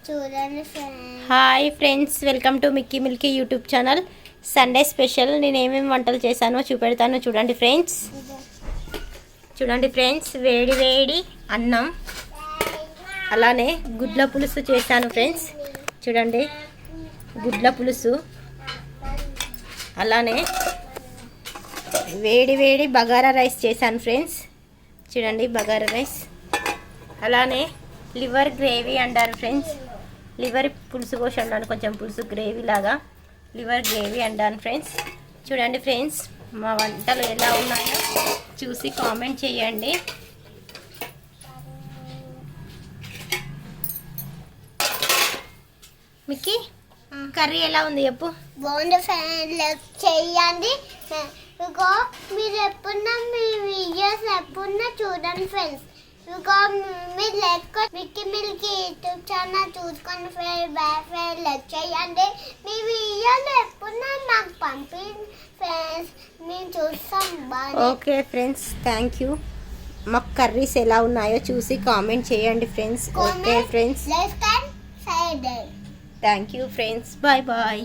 చూడండి friends. Hi friends, welcome to Mickey Milky YouTube channel. Sunday special నేను ఏమేమి వంటలు చేశానో చూపెడతాను. చూడండి ఫ్రెండ్స్, వేడి వేడి అన్నం, అలానే గుడ్ల పులుసు చేశాను ఫ్రెండ్స్. చూడండి, గుడ్ల పులుసు, అలానే వేడి వేడి బగారా రైస్ చేశాను ఫ్రెండ్స్. చూడండి, బగారా రైస్, అలానే లివర్ గ్రేవీ అంటారు ఫ్రెండ్స్. లివర్ పులుసు పోసి అంటాను, కొంచెం పులుసు గ్రేవీ లాగా లివర్ గ్రేవీ అంటాను ఫ్రెండ్స్. చూడండి ఫ్రెండ్స్, మా వంటలు ఎలా ఉన్నాయో చూసి కామెంట్ చేయండి. మిక్కీ, కర్రీ ఎలా ఉంది చెప్పు. బాగుంది ఫ్రెండ్స్, చెయ్యండి. ఇగో మీరు ఎప్పుడున్నా మీ వీడియోస్ ఎప్పుడున్నా చూడండి ఫ్రెండ్స్. ఇగో మీరు మిక్కీ మిల్కీ యూట్యూబ్ ఛానల్ చూసుకొని లైక్ చేయండి. మీ వీడియోలు ఎప్పుడున్నా మాకు పంపించండి ఫ్రెండ్స్, మేము చూస్తాం. Okay friends, thank you. మాకు కర్రీస్ ఎలా ఉన్నాయో చూసి కామెంట్ చేయండి friends. Okay friends, thank you friends, bye bye.